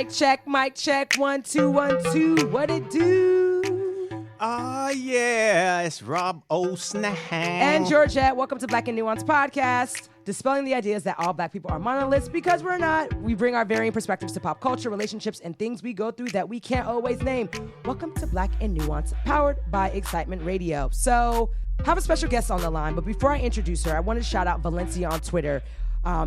Mic check, 1 2 1 2. What it do? Yeah, it's Rob O'Snahan. And Georgette. Welcome to Black and Nuance Podcast. Dispelling the ideas that all black people are monoliths, because we're not. We bring our varying perspectives to pop culture, relationships, and things we go through that we can't always name. Welcome to Black and Nuance, powered by Excitement Radio. So, I have a special guest on the line, but before I introduce her, I want to shout out Valencia on Twitter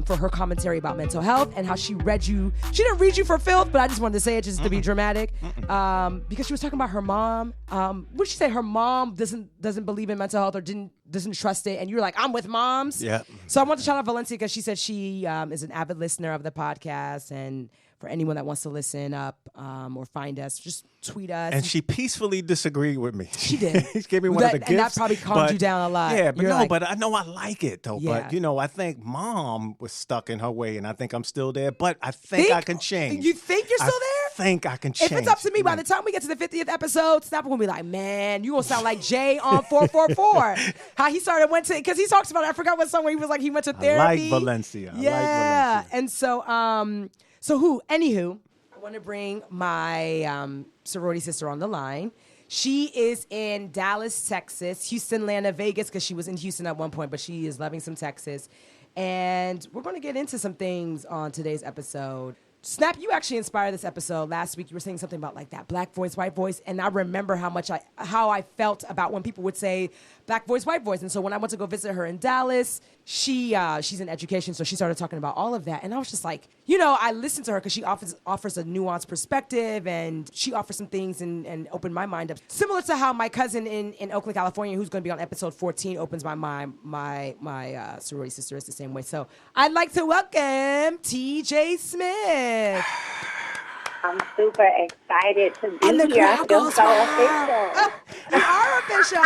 for her commentary about mental health and how she read you. She didn't read you for filth, but I just wanted to say it just to be dramatic. Because she was talking about her mom. What did she say? Her mom doesn't believe in mental health or doesn't trust it. And you're like, I'm with moms. Yeah. So I want to shout out Valencia because she said she is an avid listener of the podcast. And for anyone that wants to listen up or find us, just tweet us. And she peacefully disagreed with me. She did. She gave me one of the gifts. And that probably calmed you down a lot. Yeah, but You're but I know I like it, though. Yeah. But, I think mom was stuck in her way, and I think I'm still there. But I think I can change. You think you're still there? I think I can change. If it's up to me, by the time we get to the 50th episode, Snapper will be like, man, you gonna sound like Jay on 444. How he because he talks about, I forgot what song where he was like, he went to therapy. I like Valencia. Yeah. And so, anywho, I want to bring my sorority sister on the line. She is in Dallas, Texas, Houston, Atlanta, Vegas, because she was in Houston at one point, but she is loving some Texas. And we're going to get into some things on today's episode. Snap, you actually inspired this episode. Last week, you were saying something about like that black voice, white voice, and I remember how I felt about when people would say black voice, white voice. And so when I went to go visit her in Dallas, she's in education, so she started talking about all of that. And I was just like, I listened to her because she offers a nuanced perspective, and she offers some things and opened my mind up. Similar to how my cousin in Oakland, California, who's going to be on episode 14, opens my mind. My sorority sister is the same way. So I'd like to welcome TJ Smith. I'm super excited to be And the here. I crowd feel goes so wild. official. You are official.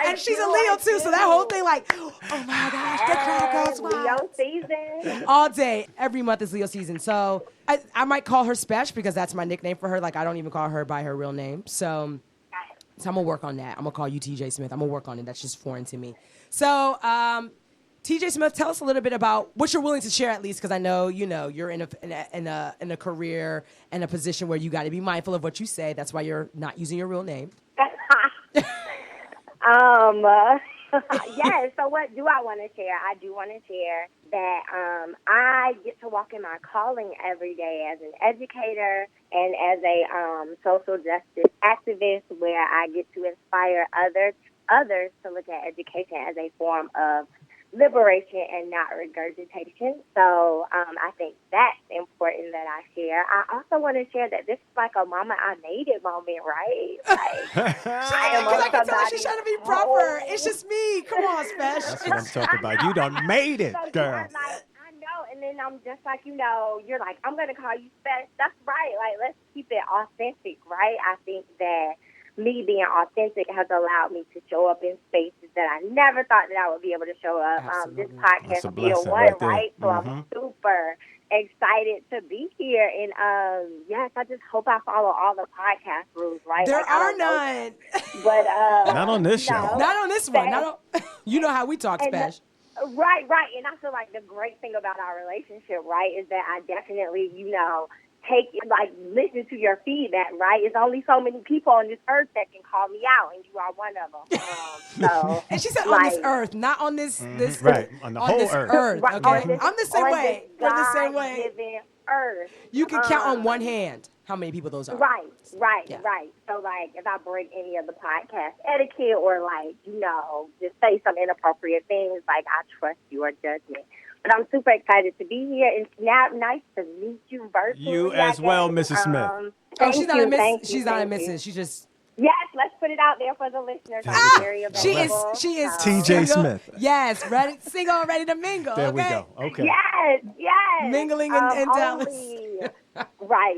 And she's a Leo too, so that whole thing like, oh my gosh, the crowd goes wild. Leo season. All day, every month is Leo season. So I might call her Spesh because that's my nickname for her. Like I don't even call her by her real name. So I'm gonna work on that. I'm gonna call you TJ Smith. I'm gonna work on it. That's just foreign to me. So TJ Smith, tell us a little bit about what you're willing to share, at least, because I know you're in a career and a position where you got to be mindful of what you say. That's why you're not using your real name. Yes. So what do I want to share? I do want to share that I get to walk in my calling every day as an educator and as a social justice activist, where I get to inspire others to look at education as a form of liberation and not regurgitation. So I think that's important that I share. I also want to share that this is like a mama I made it moment, right? Like, I can tell she's trying to be proper. It's just me. Come on, Spesh. That's what I'm talking about. You done made it, girl. I know, and then I'm just like, you're like, I'm going to call you Spesh. That's right. Like, let's keep it authentic, right? I think that me being authentic has allowed me to show up in spaces that I never thought that I would be able to show up. This podcast being one, right? So I'm super excited to be here. And yes, I just hope I follow all the podcast rules, right? There are none. But not on this show. Not on this one. You know how we talk, Spesh. Right. And I feel like the great thing about our relationship, right, is that I definitely, listen to your feedback, right? It's only so many people on this earth that can call me out, and you are one of them. And she said on this earth, not on this right, on the whole earth. Right, okay? I'm the same way. We're the same way. God-given earth. You can count on one hand how many people those are. Right. Yeah. So, if I break any of the podcast etiquette or, just say some inappropriate things, I trust your judgment. But I'm super excited to be here. It's nice to meet you virtually. You as well, Mrs. Smith. She's not a Mrs. She's not a Mrs. She just... Yes, let's put it out there for the listeners. She is TJ Smith. Yes, ready, single, ready to mingle. There we go. Okay. Yes. Mingling in Dallas. Right.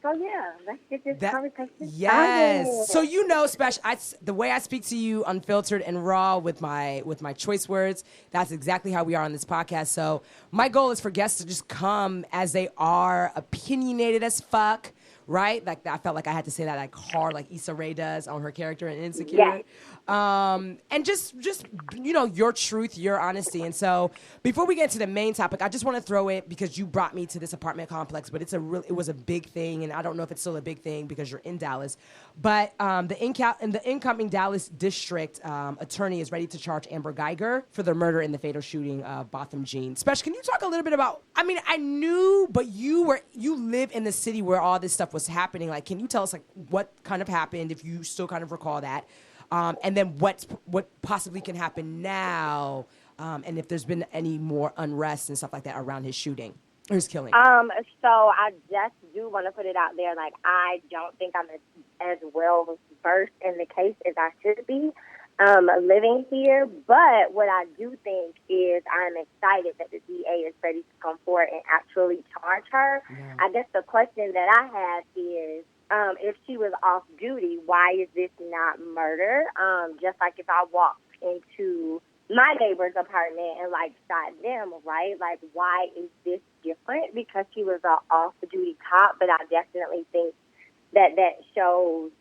So let's get this conversation Yes. started. So Spesh, the way I speak to you, unfiltered and raw, with my choice words, that's exactly how we are on this podcast. So my goal is for guests to just come as they are, opinionated as fuck. Right? Like I felt like I had to say that hard, like Issa Rae does on her character in Insecure. Yes. and just your truth, your honesty. And so before we get to the main topic, I just want to throw it because you brought me to this apartment complex, but it was a big thing, and I don't know if it's still a big thing because you're in Dallas. But the incoming Dallas district attorney is ready to charge Amber Geiger for the murder in the fatal shooting of Botham Jean. Special, can you talk a little bit about? I mean, I knew, but you live in the city where all this stuff was happening. Like, can you tell us like what kind of happened, if you still kind of recall that? And then what possibly can happen now, and if there's been any more unrest and stuff like that around his shooting or his killing. So I just do want to put it out there, like, I don't think I'm as well versed in the case as I should be living here. But what I do think is I'm excited that the DA is ready to come forward and actually charge her. Yeah. I guess the question that I have is, if she was off duty, why is this not murder? Just like if I walked into my neighbor's apartment and, like, shot them, right? Like, why is this different? Because she was an off-duty cop, but I definitely think that shows,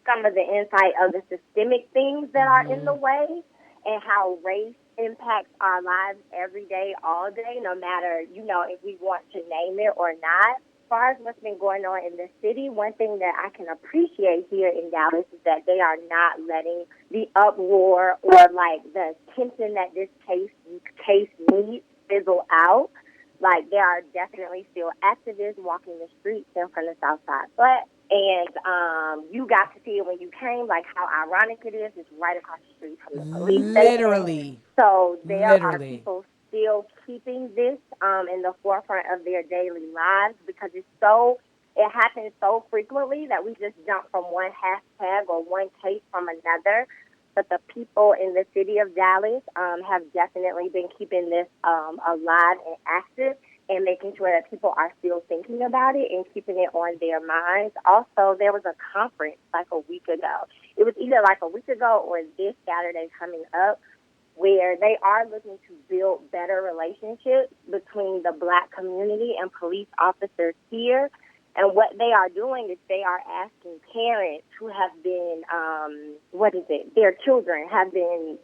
some of the insight of the systemic things that are in the way and how race impacts our lives every day, all day, no matter, if we want to name it or not. As far as what's been going on in the city, one thing that I can appreciate here in Dallas is that they are not letting the uproar or, like, the tension that this case needs fizzle out. Like, there are definitely still activists walking the streets in front of Southside Flat. And you got to see it when you came, like, how ironic it is. It's right across the street from the police station. Literally. So there are people still keeping this in the forefront of their daily lives because it happens so frequently that we just jump from one hashtag or one case from another. But the people in the city of Dallas have definitely been keeping this alive and active and making sure that people are still thinking about it and keeping it on their minds. Also, there was a conference like a week ago. It was either like a week ago or this Saturday coming up, where they are looking to build better relationships between the Black community and police officers here. And what they are doing is they are asking parents who have been, their children have been,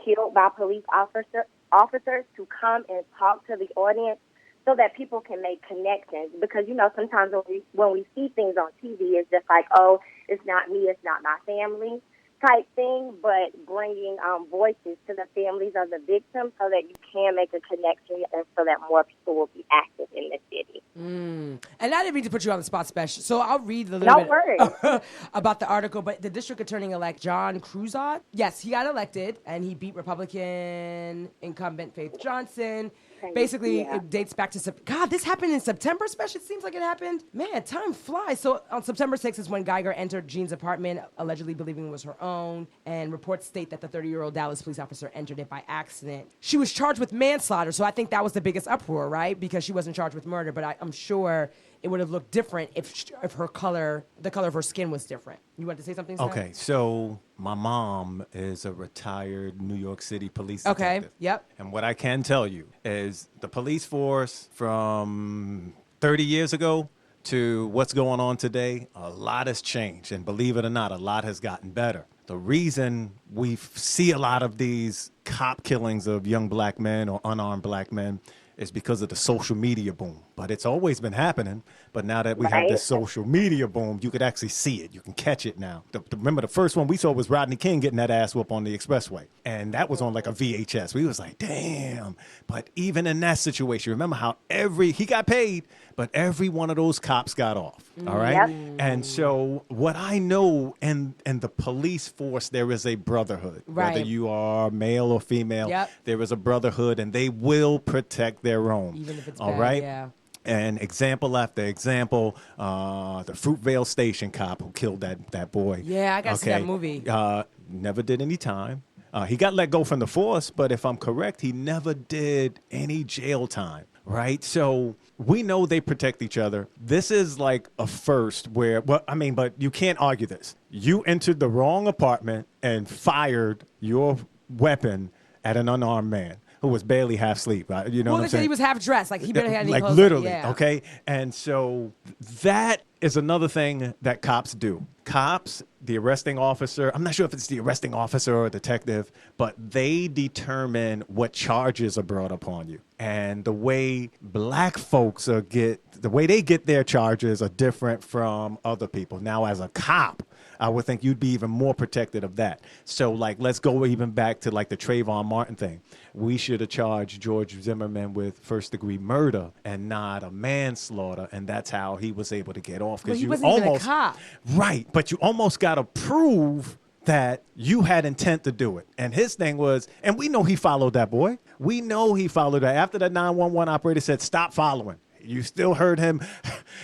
killed by police officers to come and talk to the audience so that people can make connections. Because, sometimes when we see things on TV, it's just like, oh, it's not me, it's not my family type thing, but bringing voices to the families of the victims so that you can make a connection and so that more people will be active in the city. And I didn't mean to put you on the spot, Special, so I'll read a little bit about the article. But the district attorney-elect, John Cruzat, yes, he got elected, and he beat Republican incumbent Faith Johnson. Basically, it dates back to God. This happened in September. Special. It seems like it happened. Man, time flies. So on September 6th is when Geiger entered Jean's apartment, allegedly believing it was her own. And reports state that the 30-year-old Dallas police officer entered it by accident. She was charged with manslaughter, so I think that was the biggest uproar, right? Because she wasn't charged with murder. But I'm sure it would have looked different if the color of her skin was different. You wanted to say something, Sam? Okay, so my mom is a retired New York City police detective. Okay, yep. And what I can tell you is the police force from 30 years ago to what's going on today, a lot has changed. And believe it or not, a lot has gotten better. The reason we see a lot of these cop killings of young black men or unarmed black men is because of the social media boom. But it's always been happening. But now that we have this social media boom, you could actually see it. You can catch it now. Remember, the first one we saw was Rodney King getting that ass whoop on the expressway. And that was on like a VHS. We was like, damn. But even in that situation, remember how he got paid, but every one of those cops got off. All right? Yep. And so what I know in the police force, there is a brotherhood. Right. Whether you are male or female, there is a brotherhood, and they will protect their own. Even if it's all bad, right? Yeah. And example after example, the Fruitvale Station cop who killed that boy. Yeah, I got to see that movie. Never did any time. He got let go from the force, but if I'm correct, he never did any jail time, right? So we know they protect each other. This is like a first but you can't argue this. You entered the wrong apartment and fired your weapon at an unarmed man who was barely half asleep. You know what I'm saying? He was half dressed. Like, he barely had any clothes. Like, literally, on. Yeah. Okay? And so that is another thing that cops do. Cops the arresting officer, I'm not sure if it's the arresting officer or a detective, but they determine what charges are brought upon you. And the way black folks the way they get their charges are different from other people. Now, as a cop, I would think you'd be even more protected of that. So, like, let's go even back to, like, the Trayvon Martin thing. We should have charged George Zimmerman with first-degree murder and not a manslaughter, and that's how he was able to get off. But he wasn't even a cop. Right, but you almost got to prove that you had intent to do it. And his thing was, and we know he followed that boy. We know he followed that. After the 911 operator said, stop following, you still heard him,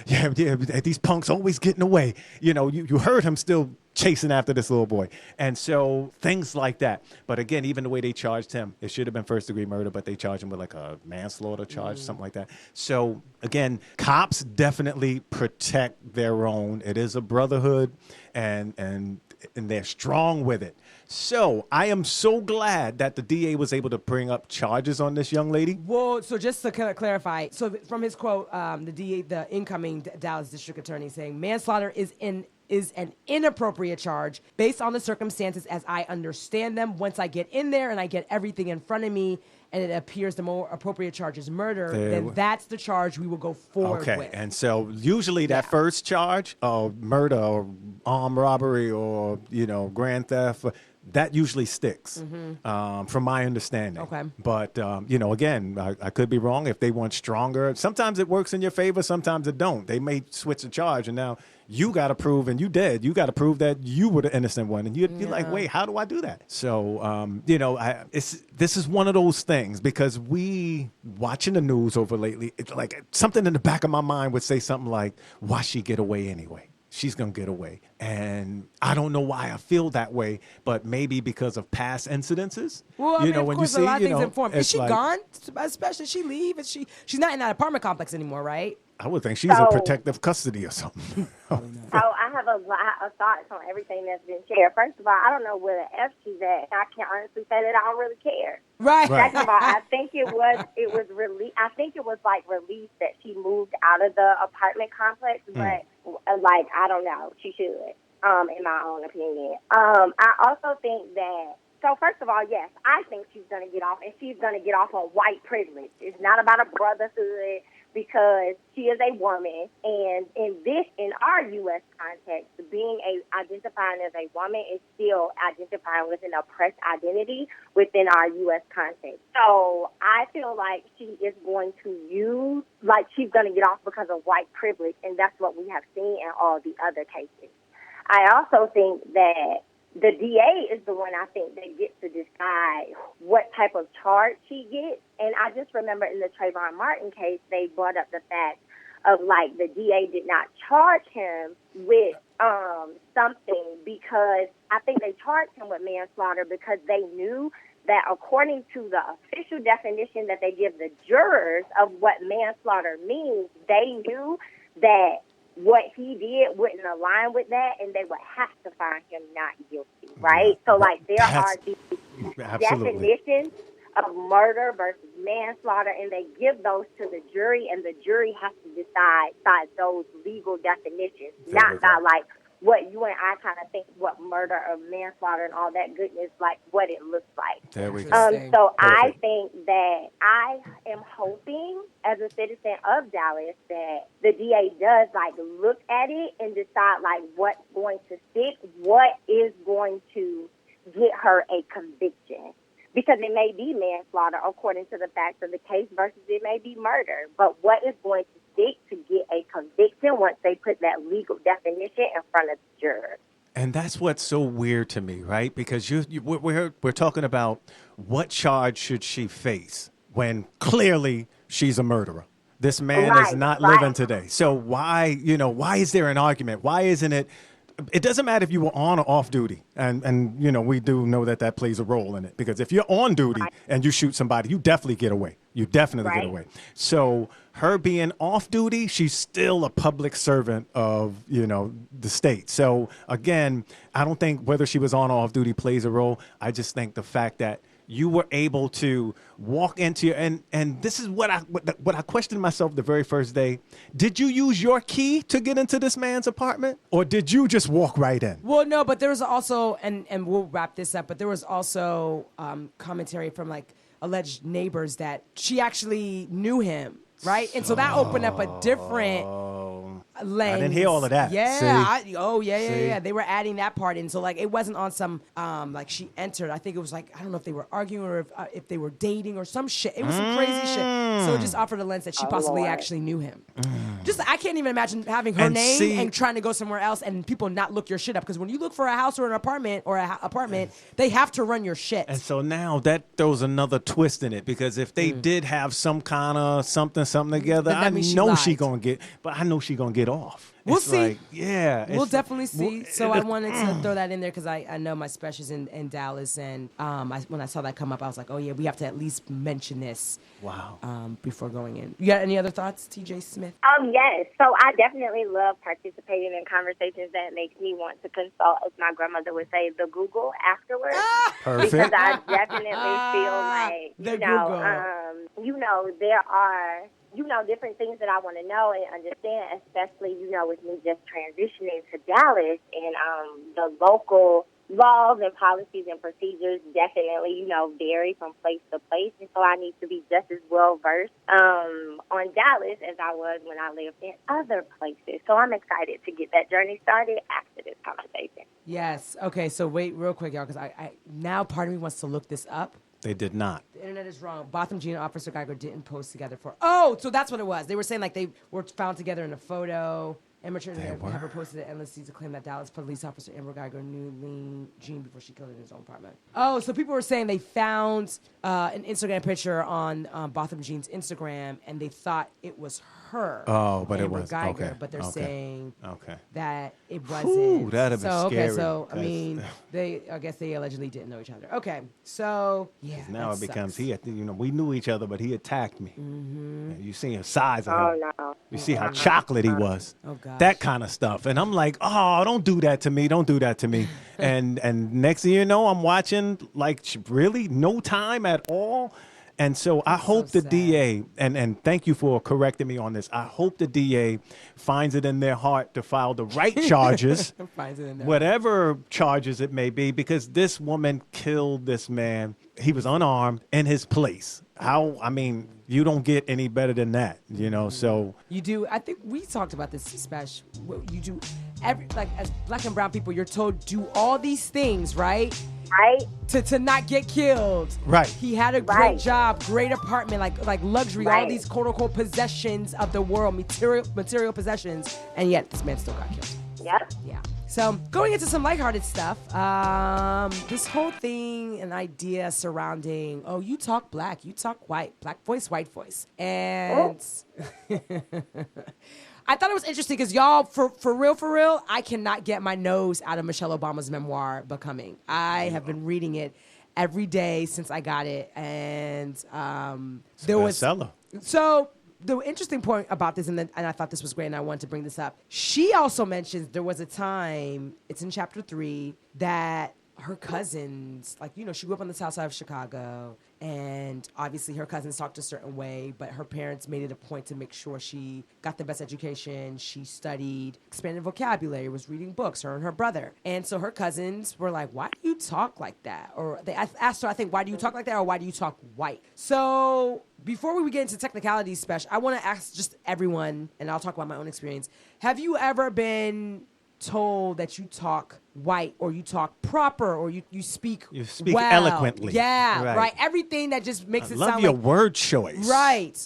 yeah, these punks always getting away. You know, you heard him still chasing after this little boy. And so things like that. But again, even the way they charged him, it should have been first-degree murder, but they charged him with like a manslaughter charge, something like that. So again, cops definitely protect their own. It is a brotherhood, and they're strong with it. So I am so glad that the DA was able to bring up charges on this young lady. Well, so just to kind of clarify, so from his quote, the DA, the incoming Dallas District Attorney, saying manslaughter is an inappropriate charge based on the circumstances as I understand them. Once I get in there and I get everything in front of me and it appears the more appropriate charge is murder, then that's the charge we will go forward with. Okay, and so usually that first charge of murder or armed robbery or, grand theft, that usually sticks, from my understanding. Okay. But, again, I could be wrong. If they want stronger, sometimes it works in your favor, sometimes it don't. They may switch the charge, and now you got to prove, and you did. You got to prove that you were the innocent one. And you're like, wait, how do I do that? So, this is one of those things, because we, watching the news over lately, it's like something in the back of my mind would say something like, why she get away anyway? She's going to get away. And I don't know why I feel that way, but maybe because of past incidences. Well, I mean, of course, a lot of things informed. Is she like, gone? Especially, she leave? She's not in that apartment complex anymore, right? I would think she's in protective custody or something. So I have a lot of thoughts on everything that's been shared. First of all, I don't know where the F she's at. I can honestly say that I don't really care. Right. Second of all, I think it was released. I think it was released that she moved out of the apartment complex, but I don't know. She should, in my own opinion. I also think that. So first of all, yes, I think she's going to get off, and she's going to get off on white privilege. It's not about a brotherhood, because she is a woman, and in our U.S. context, identifying as a woman is still identifying with an oppressed identity within our U.S. context. So I feel like she is going to she's going to get off because of white privilege, and that's what we have seen in all the other cases. I also think that the DA is the one, I think, that gets to decide what type of charge she gets. And I just remember in the Trayvon Martin case, they brought up the fact of, the DA did not charge him with something, because I think they charged him with manslaughter because they knew that according to the official definition that they give the jurors of what manslaughter means, they knew that what he did wouldn't align with that, and they would have to find him not guilty, right? So, there are these definitions of murder versus manslaughter, and they give those to the jury, and the jury has to decide by those legal definitions, not by, what you and I kind of think what murder or manslaughter and all that goodness, what it looks like. There we go. So I think that I am hoping, as a citizen of Dallas, that the DA does look at it and decide what's going to stick, what is going to get her a conviction. Because it may be manslaughter according to the facts of the case versus it may be murder. But what is going to stick to get a conviction once they put that legal definition in front of the jurors? And that's what's so weird to me, right? Because we're talking about what charge should she face when clearly she's a murderer. This man is not living today. So why is there an argument? Why isn't it? It doesn't matter if you were on or off duty. And we do know that plays a role in it. Because if you're on duty and you shoot somebody, you definitely get away. You definitely get away. So her being off duty, she's still a public servant of, the state. So, again, I don't think whether she was on or off duty plays a role. I just think the fact that you were able to walk into your, and this is what I questioned myself the very first day. Did you use your key to get into this man's apartment, or did you just walk right in? Well, no, but there was also, and we'll wrap this up, but there was also commentary from like alleged neighbors that she actually knew him, right? And so that opened up a different lens. I didn't hear all of that. Yeah. See? Yeah. They were adding that part in. So like it wasn't on some like she entered. I think it was like, I don't know if they were arguing or if they were dating or some shit. It was some crazy shit. So it just offered a lens that she possibly actually knew him. Just I can't even imagine having her name and trying to go somewhere else and people not look your shit up, because when you look for a house or an apartment they have to run your shit. And so now that throws another twist in it, because if they did have some kind of something together, I know she gonna get off. We'll It's see. like, yeah. We'll definitely see. So I wanted to throw that in there because I know my special's in Dallas, and when I saw that come up, I was like, oh yeah, we have to at least mention this. Wow. Before going in. You got any other thoughts, TJ Smith? Yes. So I definitely love participating in conversations that makes me want to consult, as my grandmother would say, the Google afterwards. Perfect. Because I definitely feel like, there are, different things that I want to know and understand, especially, with me just transitioning to Dallas, and the local laws and policies and procedures definitely, vary from place to place. And so I need to be just as well versed on Dallas as I was when I lived in other places. So I'm excited to get that journey started after this conversation. Yes. Okay, so wait real quick, y'all, because I now part of me wants to look this up. They did not. The internet is wrong. Botham Jean and Officer Geiger didn't post together for... Oh, so that's what it was. They were saying like they were found together in a photo. Amateur have posted it endlessly to claim that Dallas police officer Amber Geiger knew Lean Jean before she killed her in his own apartment. Oh, so people were saying they found an Instagram picture on Botham Jean's Instagram, and they thought it was her. Oh, but Amber it was Geiger, okay. but they're saying okay. that it wasn't. Ooh, that'd be scary. Okay, so I mean, I guess they allegedly didn't know each other. Okay, so yeah. Now it becomes we knew each other, but he attacked me. Mm-hmm. You see the size of him. No. You see how chocolate he was. Oh God. That kind of stuff. And I'm like, oh, don't do that to me. Don't do that to me. and next thing you know, I'm watching like really no time at all. And so I hope the DA, and thank you for correcting me on this, I hope the DA finds it in their heart to file the right charges, whatever charges it may be, because this woman killed this man. He was unarmed in his place. You don't get any better than that, so. You do. I think we talked about this, Special. You do, as black and brown people, you're told do all these things, right? Right. To not get killed. Right. He had a great job, great apartment, like luxury, all these quote unquote possessions of the world, material possessions, and yet this man still got killed. Yep. Yeah. So going into some lighthearted stuff, this whole thing, an idea surrounding, you talk black, you talk white, black voice, white voice. And I thought it was interesting because y'all, for real, I cannot get my nose out of Michelle Obama's memoir, Becoming. I have been reading it every day since I got it. And there was... bestseller. So... The interesting point about this, and I thought this was great, and I wanted to bring this up. She also mentions there was a time, it's in chapter 3, that her cousins, she grew up on the south side of Chicago, and obviously her cousins talked a certain way, but her parents made it a point to make sure she got the best education. She studied, expanded vocabulary, was reading books, her and her brother. And so her cousins were like, why do you talk like that? Or they asked her, I think, why do you talk like that, or why do you talk white? So before we get into technicalities, Special, I want to ask just everyone, and I'll talk about my own experience. Have you ever been told that you talk white, or you talk proper, or you speak well, eloquently? Yeah, right. Everything that just makes it sound like... love your word choice. Right.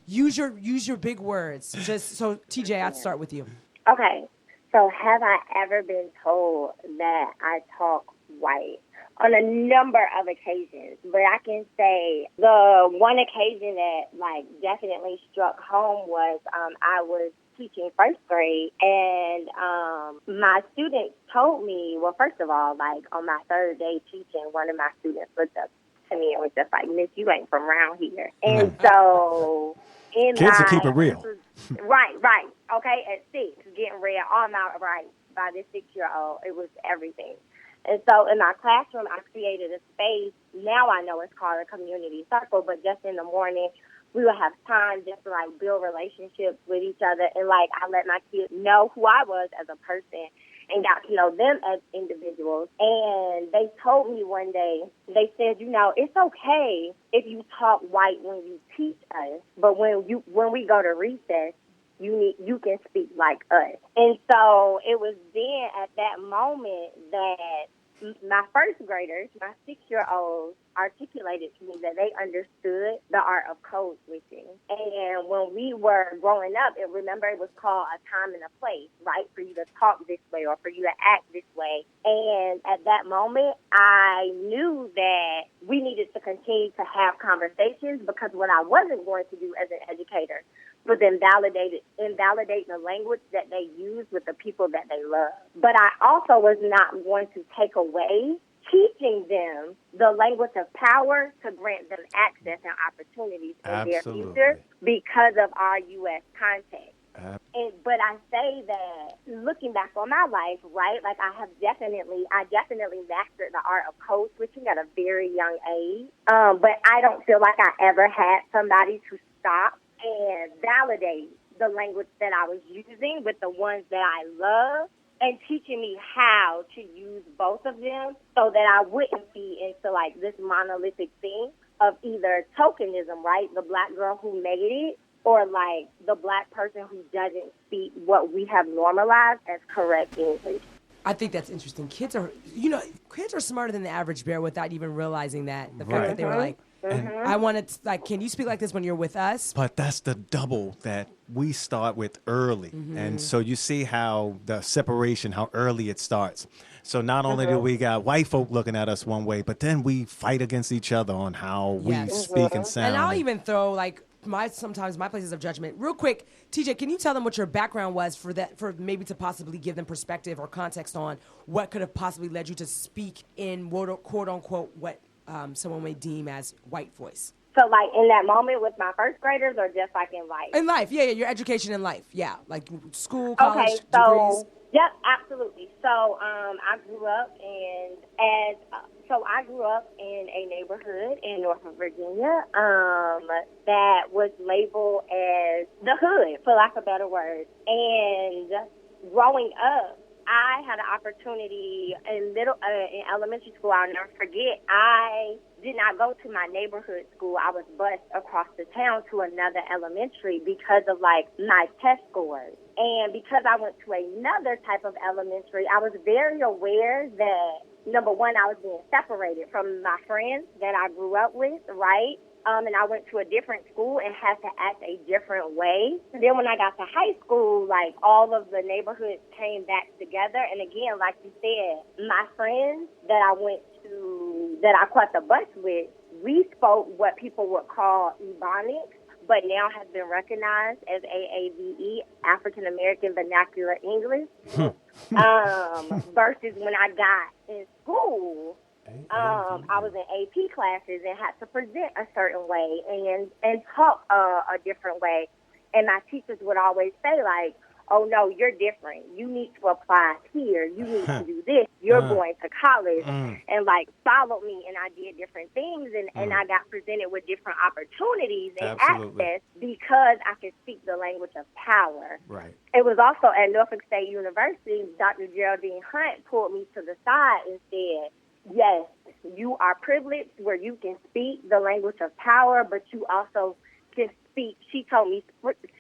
Use your big words. Just so, TJ, I'd start with you. Okay. So have I ever been told that I talk white? On a number of occasions, but I can say the one occasion that definitely struck home was I was teaching first grade, and my students told me, well, first of all, on my third day teaching, one of my students looked up to me and was just like, Miss, you ain't from around here. And so kids will keep it real. Right. Okay, at 6, getting read all night right by this 6-year-old. It was everything. And so in my classroom, I created a space now I know it's called a community circle, but just in the morning, we would have time just to, like, build relationships with each other. And, like, I let my kids know who I was as a person and got to know them as individuals. And they told me one day, they said, you know, it's okay if you talk white when you teach us, but when we go to recess, you can speak like us. And so it was then at that moment that my first graders, my 6-year-olds, articulated to me that they understood the art of code switching. And when we were growing up, remember it was called a time and a place, right, for you to talk this way or for you to act this way. And at that moment, I knew that we needed to continue to have conversations, because what I wasn't going to do as an educator was invalidate the language that they use with the people that they love. But I also was not going to take away teaching them the language of power to grant them access and opportunities in their future because of our U.S. context. But I say that looking back on my life, right, like I definitely mastered the art of code switching at a very young age. But I don't feel like I ever had somebody to stop and validate the language that I was using with the ones that I love, and teaching me how to use both of them so that I wouldn't be into, like, this monolithic thing of either tokenism, right, the black girl who made it, or, like, the black person who doesn't speak what we have normalized as correct English. I think that's interesting. Kids are smarter than the average bear without even realizing that. The fact Right. that they were like, I want to, like, can you speak like this when you're with us? But that's the double that we start with early. And so you see how the separation, how early it starts. So not only do we got white folk looking at us one way, but then we fight against each other on how we speak and sound. And I'll even throw, like, sometimes my places of judgment. Real quick, TJ, can you tell them what your background was for maybe to possibly give them perspective or context on what could have possibly led you to speak in quote unquote what someone may deem as white voice? So, like, in that moment with my first graders, or just, like, in life? In life, yeah, your education in life, yeah, like school, college, okay, degrees. Yep, absolutely. So, I grew up in a neighborhood in Norfolk, Virginia, that was labeled as the hood, for lack of a better word. And growing up, I had an opportunity in elementary school. I'll never forget. I did not go to my neighborhood school. I was bused across the town to another elementary because of, like, my test scores. And because I went to another type of elementary, I was very aware that, number one, I was being separated from my friends that I grew up with, right? And I went to a different school and had to act a different way. And then when I got to high school, like, all of the neighborhoods came back together. And again, like you said, my friends that I caught the bus with, we spoke what people would call ebonics, but now has been recognized as AAVE, African American Vernacular English. Versus when I got in school, I was in AP classes and had to present a certain way and talk a different way. And my teachers would always say, like, oh, no, you're different. You need to apply here. You need to do this. You're going to college. And, like, followed me, and I did different things, and I got presented with different opportunities and access because I could speak the language of power. Right. It was also at Norfolk State University, Dr. Geraldine Hunt pulled me to the side and said, yes, you are privileged where you can speak the language of power, but you also can speak, she told me,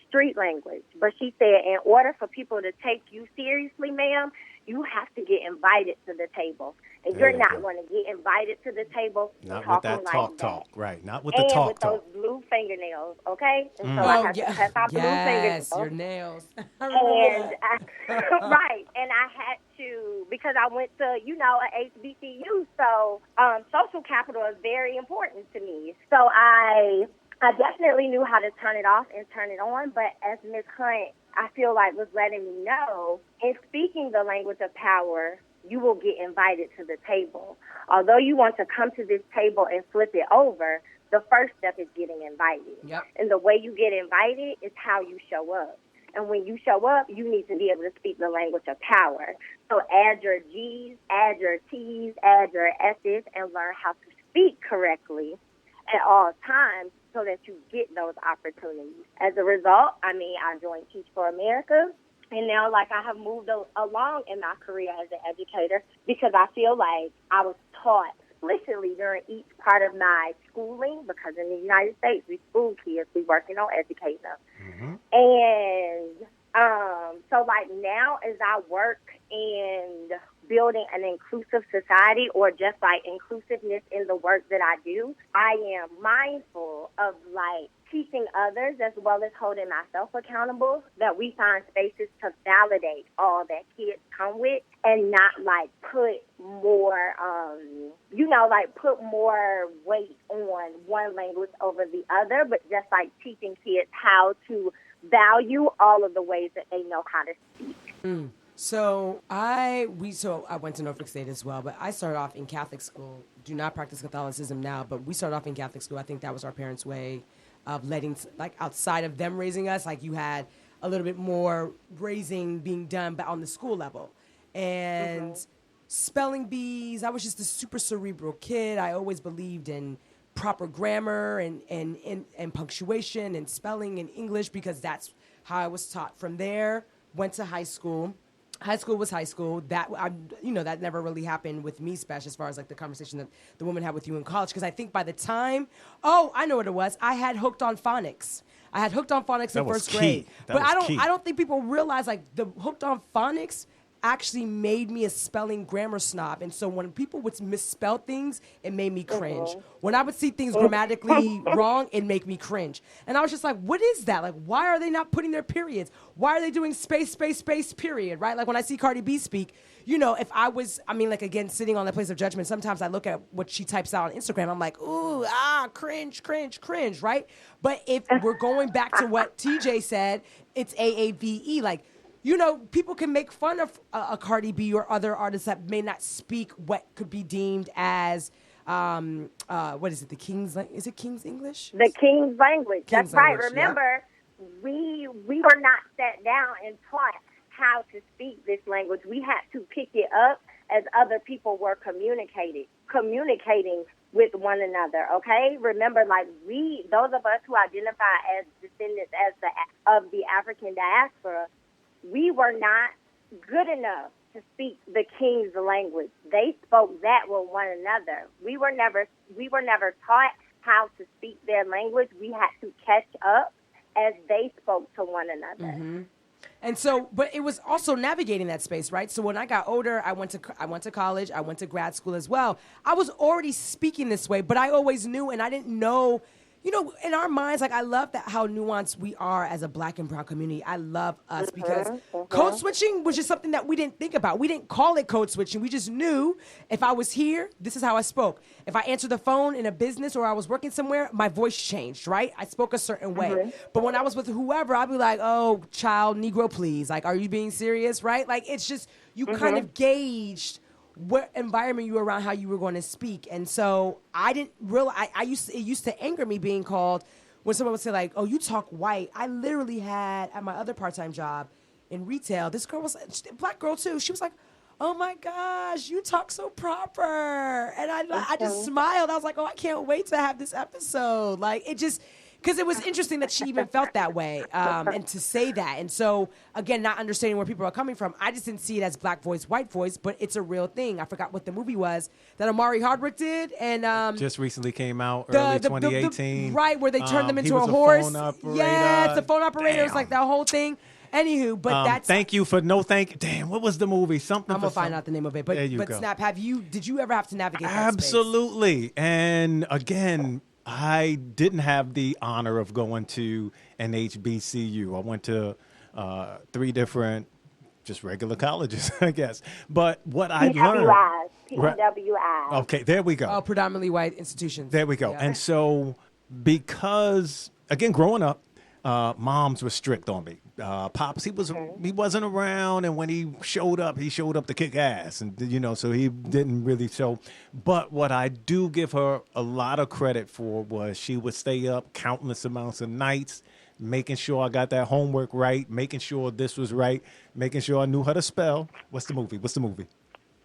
street language. But she said, in order for people to take you seriously, ma'am, you have to get invited to the table. And you're not going to get invited to the table not with that talk. Right, not with the talk. And with those blue fingernails, okay? And so I had to cut my blue fingernails. Yes, your nails. Right, and I had to, because I went to, a HBCU, so social capital is very important to me. So I definitely knew how to turn it off and turn it on, but as Ms. Hunt, I feel like, was letting me know, in speaking the language of power, you will get invited to the table. Although you want to come to this table and flip it over, the first step is getting invited. Yep. And the way you get invited is how you show up. And when you show up, you need to be able to speak the language of power. So add your G's, add your T's, add your S's, and learn how to speak correctly at all times so that you get those opportunities. As a result, I joined Teach for America. And now, like, I have moved along in my career as an educator because I feel like I was taught explicitly during each part of my schooling, because in the United States, we school kids, we working on educating them. Mm-hmm. And so, like, now as I work in building an inclusive society, or just, like, inclusiveness in the work that I do, I am mindful of, like, teaching others as well as holding myself accountable, that we find spaces to validate all that kids come with and not, like, put more, put more weight on one language over the other, but just, like, teaching kids how to value all of the ways that they know how to speak. Mm. So I went to Norfolk State as well, but I started off in Catholic school. Do not practice Catholicism now, but we started off in Catholic school. I think that was our parents' way of letting, like, outside of them raising us, like, you had a little bit more raising being done but on the school level. And spelling bees, I was just a super cerebral kid. I always believed in proper grammar and punctuation and spelling and English because that's how I was taught. From there, went to high school. High school was high school. That that never really happened with me, special as far as, like, the conversation that the woman had with you in college. Because I think by the time, I know what it was. I had hooked on phonics. In first grade. But I don't think people realize, like, the hooked on phonics actually made me a spelling grammar snob. And so when people would misspell things, it made me cringe. When I would see things grammatically wrong, it made me cringe. And I was just like, what is that? Like, why are they not putting their periods? Why are they doing space, space, space, period, right? Like, when I see Cardi B speak, if I was, again, sitting on the place of judgment, sometimes I look at what she types out on Instagram. I'm like, ooh, cringe, cringe, cringe, right? But if we're going back to what TJ said, it's AAVE, like, people can make fun of a Cardi B or other artists that may not speak what could be deemed as, what is it, the King's, is it King's English? The King's language. That's right. Remember, we were not sat down and taught how to speak this language. We had to pick it up as other people were communicating with one another, okay? Remember, like, those of us who identify as descendants of the African diaspora, we were not good enough to speak the King's language. They spoke that with one another. We were never taught how to speak their language. We had to catch up as they spoke to one another. Mm-hmm. And so, but it was also navigating that space, right? So when I got older, I went to college, I went to grad school as well. I was already speaking this way, but I always knew, and I didn't know. In our minds, like, I love that how nuanced we are as a Black and brown community. I love us because code switching was just something that we didn't think about. We didn't call it code switching. We just knew if I was here, this is how I spoke. If I answered the phone in a business or I was working somewhere, my voice changed, right? I spoke a certain way. But when I was with whoever, I'd be like, oh, child, Negro, please. Like, are you being serious, right? Like, it's just, you kind of gauged what environment you were around, how you were going to speak. And so I didn't realize, it used to anger me being called when someone would say, like, oh, you talk white. I literally had, at my other part-time job in retail, this girl was a Black girl too. She was like, oh my gosh, you talk so proper. And I just smiled. I was like, oh, I can't wait to have this episode. Like, it just, because it was interesting that she even felt that way and to say that. And so, again, not understanding where people are coming from, I just didn't see it as Black voice, white voice, but it's a real thing. I forgot what the movie was that Amari Hardwick did. And just recently came out, early 2018. Right, where they turned them into a horse. Yes, the phone operator. Damn. It was like that whole thing. Anywho, but that's... Thank you for no thank... Damn, what was the movie? Something. I'm going to find out the name of it. But, there you go. Snap, did you ever have to navigate that Absolutely. And again, I didn't have the honor of going to an HBCU. I went to 3 different, just regular colleges, I guess. But what I learned... PWIs. Okay, there we go. Oh, predominantly white institutions. There we go. Yeah. And so, because, again, growing up, moms were strict on me. Pops, he wasn't around, and when he showed up to kick ass, and so he didn't really show. But what I do give her a lot of credit for was she would stay up countless amounts of nights, making sure I got that homework right, making sure this was right, making sure I knew how to spell. What's the movie?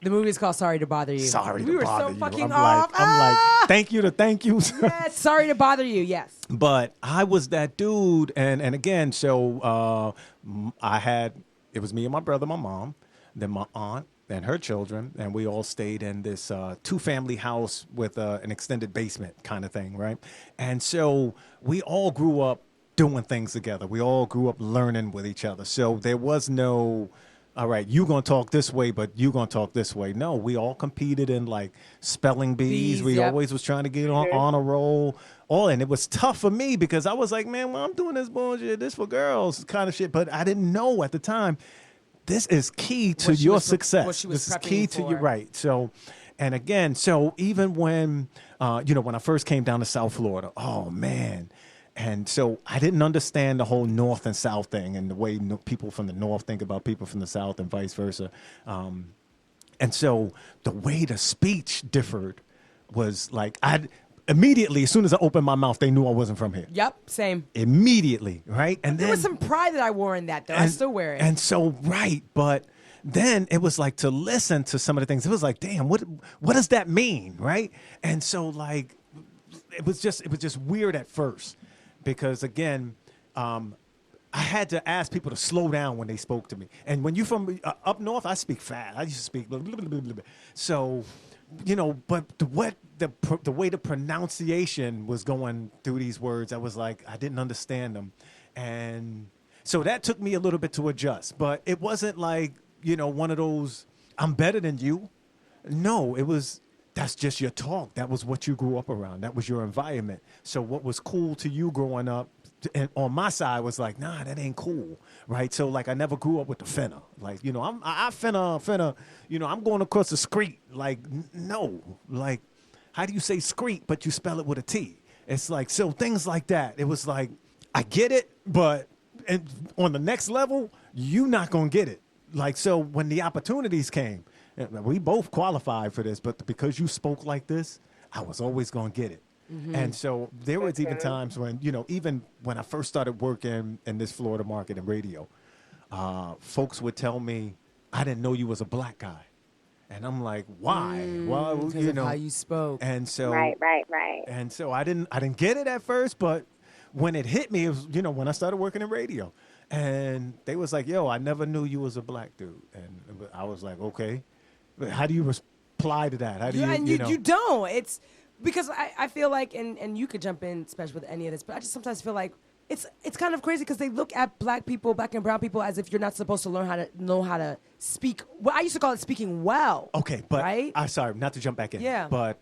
The movie is called Sorry to Bother You. Sorry we to were bother so you. fucking I'm off. like, thank you to thank you. Yes, sorry to bother you. Yes. But I was that dude, and again, so it was me and my brother, my mom, then my aunt and her children, and we all stayed in this 2-family house with an extended basement kind of thing, right? And so we all grew up doing things together. We all grew up learning with each other. So there was no, all right, you gonna talk this way, but you gonna talk this way. No, we all competed in like spelling bees. We yep. always was trying to get on a roll. And it was tough for me because I was like, man, well, I'm doing this bullshit, this for girls kind of shit. But I didn't know at the time, this is key to your success. What she was this is key prepping to for. you, right? So, and again, so even when, when I first came down to South Florida, oh man. And so I didn't understand the whole North and South thing and the way people from the North think about people from the South and vice versa. And so the way the speech differed was like, immediately, as soon as I opened my mouth, they knew I wasn't from here. Yep, same. Immediately, right? And There was some pride that I wore in that, though. I still wear it. And so, right, but then it was like to listen to some of the things. It was like, damn, what does that mean, right? And so, like, it was just weird at first. Because again, I had to ask people to slow down when they spoke to me. And when you're from up north, I speak fast. I used to speak blah, blah, blah, blah, blah. So, but the way the pronunciation was going through these words, I was like, I didn't understand them. And so that took me a little bit to adjust. But it wasn't like, one of those, I'm better than you. No, it was, that's just your talk. That was what you grew up around. That was your environment. So what was cool to you growing up, and on my side was like, nah, that ain't cool, right? So like I never grew up with the finna. Like, I finna, I'm going across the street. Like, no, like, how do you say street, but you spell it with a T? It's like, so things like that. It was like, I get it, but on the next level, you not going to get it. Like, so when the opportunities came, we both qualified for this, but because you spoke like this, I was always going to get it. Mm-hmm. And so there was even times when, even when I first started working in this Florida market in radio, folks would tell me, I didn't know you was a black guy. And I'm like, why? Well, because of how you spoke. And so, right. And so I didn't get it at first, but when it hit me, it was, when I started working in radio. And they was like, yo, I never knew you was a black dude. And I was like, okay. How do you reply to that? How do you don't. It's because I feel like, and you could jump in, especially with any of this, but I just sometimes feel like it's kind of crazy because they look at black and brown people as if you're not supposed to know how to speak. Well, I used to call it speaking well. Okay, but right? I'm sorry, not to jump back in. Yeah. But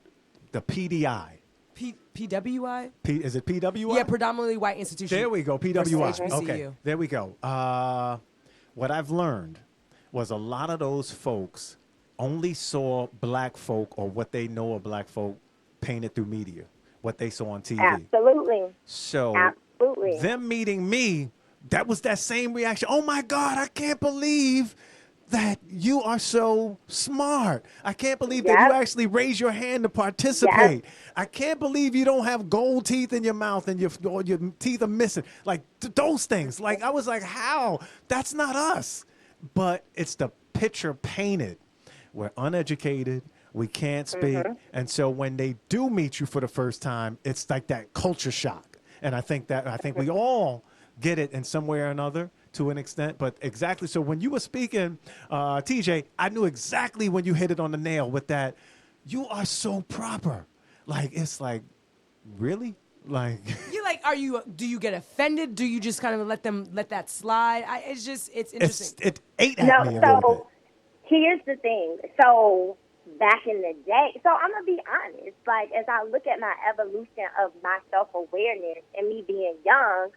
the PDI. PWI? Is it PWI? Yeah, predominantly white institution. There we go, PWI. HBCU. Okay, there we go. What I've learned was a lot of those folks only saw black folk or what they know of black folk painted through media, what they saw on TV. Absolutely. So absolutely, them meeting me, that was that same reaction. Oh my God, I can't believe that you are so smart. I can't believe that you actually raise your hand to participate. I can't believe you don't have gold teeth in your mouth and your teeth are missing. Like those things. Like I was like, how? That's not us. But it's the picture painted. We're uneducated. We can't speak. Mm-hmm. And so when they do meet you for the first time, it's like that culture shock. And I think we all get it in some way or another to an extent. But exactly. So when you were speaking, TJ, I knew exactly when you hit it on the nail with that. You are so proper. Like, it's like, really? Like, you like, do you get offended? Do you just kind of let that slide? It's interesting. It ate at me a little bit. Here's the thing. So back in the day, so I'm going to be honest, like as I look at my evolution of my self-awareness and me being young,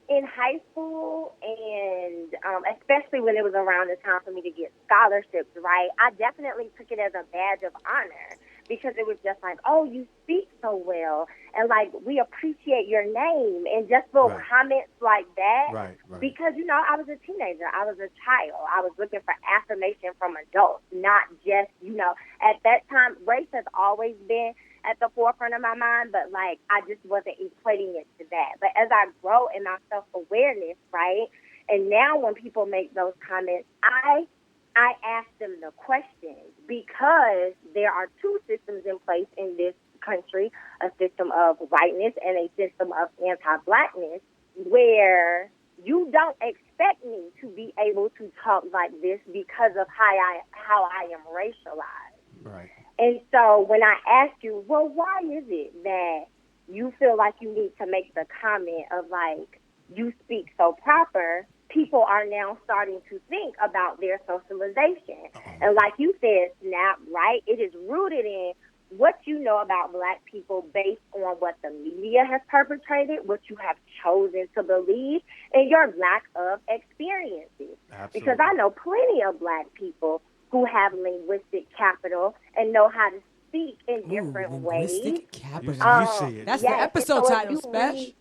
in high school and especially when it was around the time for me to get scholarships, right, I definitely took it as a badge of honor because it was just like, oh, you speak so well, and like we appreciate your name, and just little comments like that. Right. Because I was a teenager, I was a child, I was looking for affirmation from adults, not just at that time race has always been at the forefront of my mind, but like I just wasn't equating it to that. But as I grow in my self-awareness, right, and now when people make those comments, I I ask them the questions because there are two systems in place in this country, a system of whiteness and a system of anti-blackness, where you don't expect me to be able to talk like this because of how I am racialized. Right. And so when I ask you, well, why is it that you feel like you need to make the comment of, like, you speak so proper, people are now starting to think about their socialization. And like you said, Snap, right? It is rooted in what you know about Black people based on what the media has perpetrated, what you have chosen to believe, and your lack of experiences. Absolutely. Because I know plenty of Black people who have linguistic capital and know how to speak in different ways. Linguistic capital. You see it. That's Yes, the episode so if title, you Special.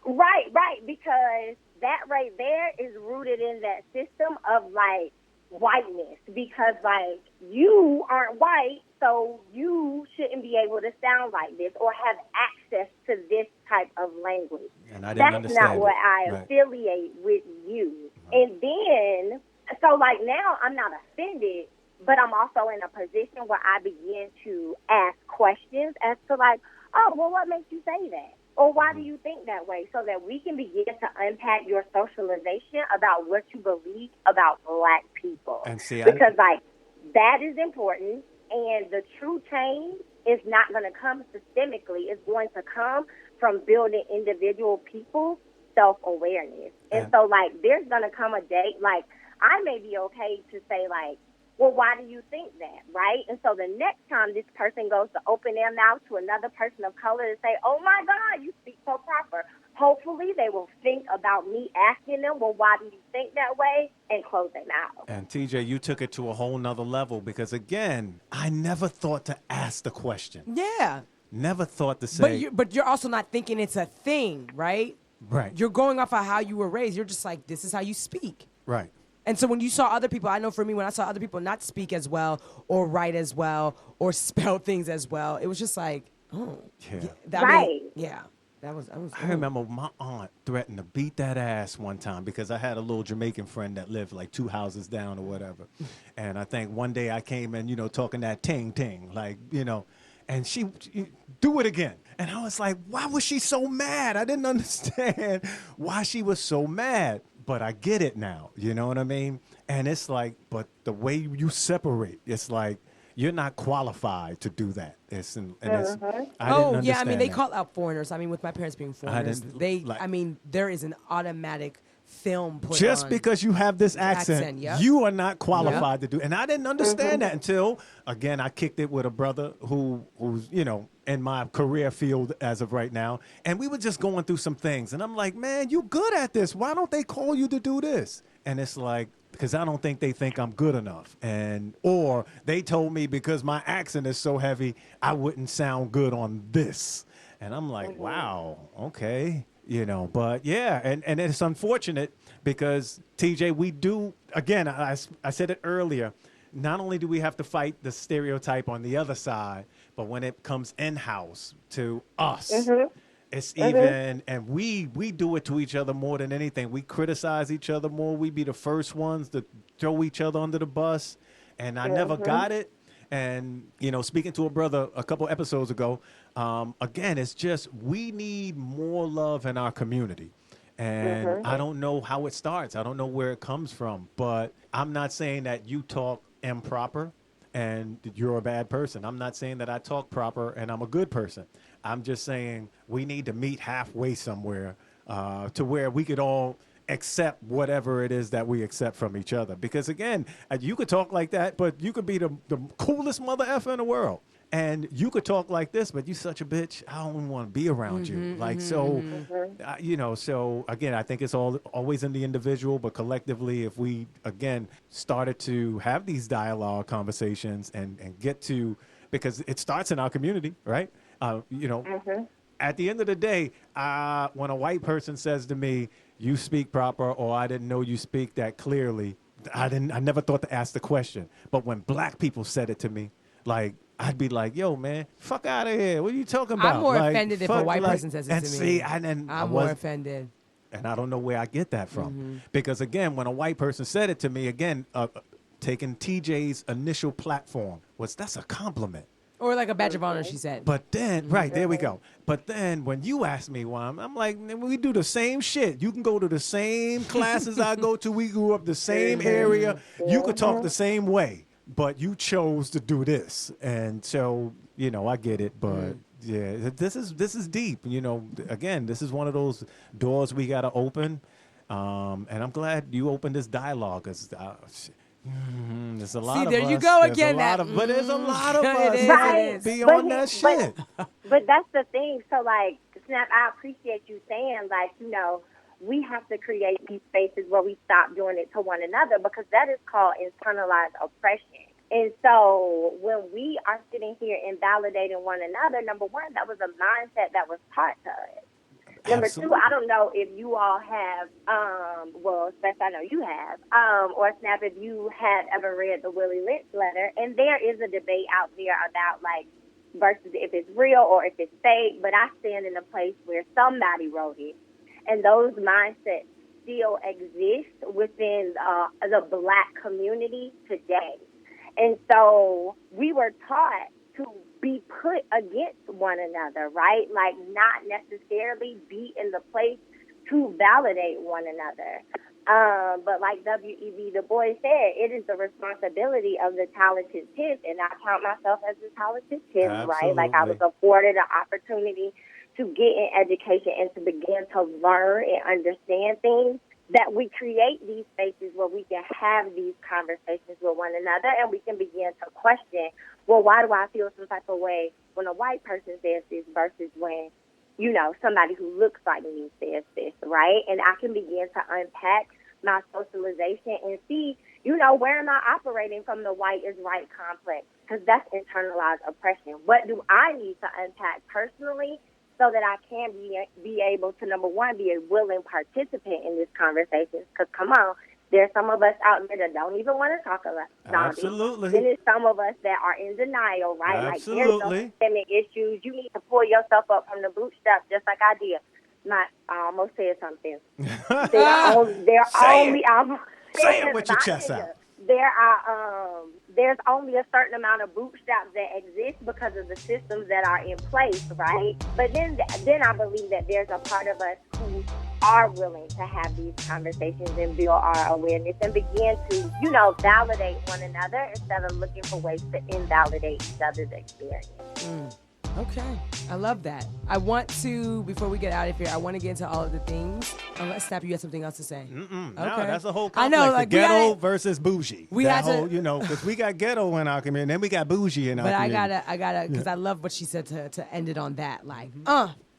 Right, because that right there is rooted in that system of, like, whiteness. Because, like, you aren't white, so you shouldn't be able to sound like this or have access to this type of language. And I didn't That's understand not what I Right. affiliate with you. Right. And then, so, like, now I'm not offended, but I'm also in a position where I begin to ask questions as to, like, oh, well, what makes you say that? Or why do you think that way? So that we can begin to unpack your socialization about what you believe about Black people. And see, because, like, that is important, and the true change is not going to come systemically. It's going to come from building individual people's self-awareness. And so, like, there's going to come a day, like, I may be okay to say, like, well, why do you think that, right? And so the next time this person goes to open their mouth to another person of color and say, oh, my God, you speak so proper, hopefully they will think about me asking them, well, why do you think that way, and close their mouth. And TJ, you took it to a whole nother level because, again, I never thought to ask the question. Yeah. Never thought to say. But you're also not thinking it's a thing, right? Right. You're going off of how you were raised. You're just like, this is how you speak. Right. And so when you saw other people, I know for me, when I saw other people not speak as well or write as well or spell things as well, it was just like, oh. Yeah. Right. I remember my aunt threatened to beat that ass one time because I had a little Jamaican friend that lived like 2 houses down or whatever. And I think one day I came in, talking that ting, like, and she do it again. And I was like, why was she so mad? I didn't understand why she was so mad. But I get it now, you know what I mean? And it's like, but the way you separate, it's like you're not qualified to do that. I didn't understand they that. call out foreigners. I mean, with my parents being foreigners, there is an automatic film put just on. Because you have this accent, yep. you are not qualified to do. And I didn't understand that until, again, I kicked it with a brother who's in my career field as of right now, and we were just going through some things, and I'm like, man, you good at this. Why don't they call you to do this? And it's like, because I don't think they think I'm good enough, or they told me because my accent is so heavy, I wouldn't sound good on this. And I'm like, wow, okay. But yeah, and it's unfortunate because, TJ, we do, again, I said it earlier, not only do we have to fight the stereotype on the other side, but when it comes in-house to us, it's even, and we do it to each other more than anything. We criticize each other more. We be the first ones to throw each other under the bus, and I never got it. And, speaking to a brother a couple episodes ago, again, it's just we need more love in our community. And I don't know how it starts. I don't know where it comes from. But I'm not saying that you talk improper and you're a bad person. I'm not saying that I talk proper and I'm a good person. I'm just saying we need to meet halfway somewhere to where we could all accept whatever it is that we accept from each other. Because, again, you could talk like that, but you could be the coolest mother effer in the world. And you could talk like this, but you such a bitch, I don't want to be around you. Like, so, so, again, I think it's always in the individual, but collectively, if we, again, started to have these dialogue conversations and get to, because it starts in our community, right? At the end of the day, when a white person says to me, you speak proper, or I didn't know you speak that clearly, I never thought to ask the question. But when Black people said it to me, like, I'd be like, yo, man, fuck out of here. What are you talking about? I'm more offended if a white person says it to me. See, I'm more offended. And I don't know where I get that from. Because, again, when a white person said it to me, again, taking TJ's initial platform. That's a compliment. Or like a badge of honor, she said. But then, right, there we go. But then when you ask me why, I'm like, we do the same shit. You can go to the same classes I go to. We grew up the same area. You could talk the same way, but you chose to do this. And so, you know, I get it, but yeah, this is deep. You know, again, this is one of those doors we got to open. And I'm glad you opened this dialogue, because there's a lot of us. See, there you go again. But there's a lot of us Right. be on that shit. But that's the thing. So, like, Snap, I appreciate you saying, like, you know, we have to create these spaces where we stop doing it to one another, because that is called internalized oppression. And so when we are sitting here invalidating one another, number one, that was a mindset that was taught to us. Number Absolutely. two, I don't know if you all have, well, Spence, I know you have, or Snap, if you have ever read the Willie Lynch letter, and there is a debate out there about, like, versus if it's real or if it's fake, but I stand in a place where somebody wrote it, and those mindsets still exist within the Black community today. And so we were taught to be put against one another, right? Like, not necessarily be in the place to validate one another. But like W.E.B. Du Bois said, it is the responsibility of the talented 10th, and I count myself as the talented 10th, right? Like, I was afforded an opportunity to get in education and to begin to learn and understand things, that we create these spaces where we can have these conversations with one another, and we can begin to question, well, why do I feel some type of way when a white person says this versus when, you know, somebody who looks like me says this, right? And I can begin to unpack my socialization and see, you know, where am I operating from the white is right complex? Because that's internalized oppression. What do I need to unpack personally so that I can be able to, number one, be a willing participant in this conversation? Because, come on, there's some of us out there that don't even want to talk about it. Absolutely. Then there's some of us that are in denial, right? Absolutely. Like, there's no systemic issues. You need to pull yourself up from the bootstraps, just like I did. I almost said something. Say it with your chest out. There's only a certain amount of bootstraps that exist because of the systems that are in place, right? But then I believe that there's a part of us who are willing to have these conversations and build our awareness and begin to, you know, validate one another instead of looking for ways to invalidate each other's experience. Okay. I love that. I want to, before we get out of here, I want to get into all of the things. Unless, Snap, you had something else to say. No, that's a whole complex. I know, like, the ghetto versus bougie. We had whole, to, you know, because we got ghetto in our community, and then we got bougie in our community. But I gotta, because I love what she said to end it on that. Like,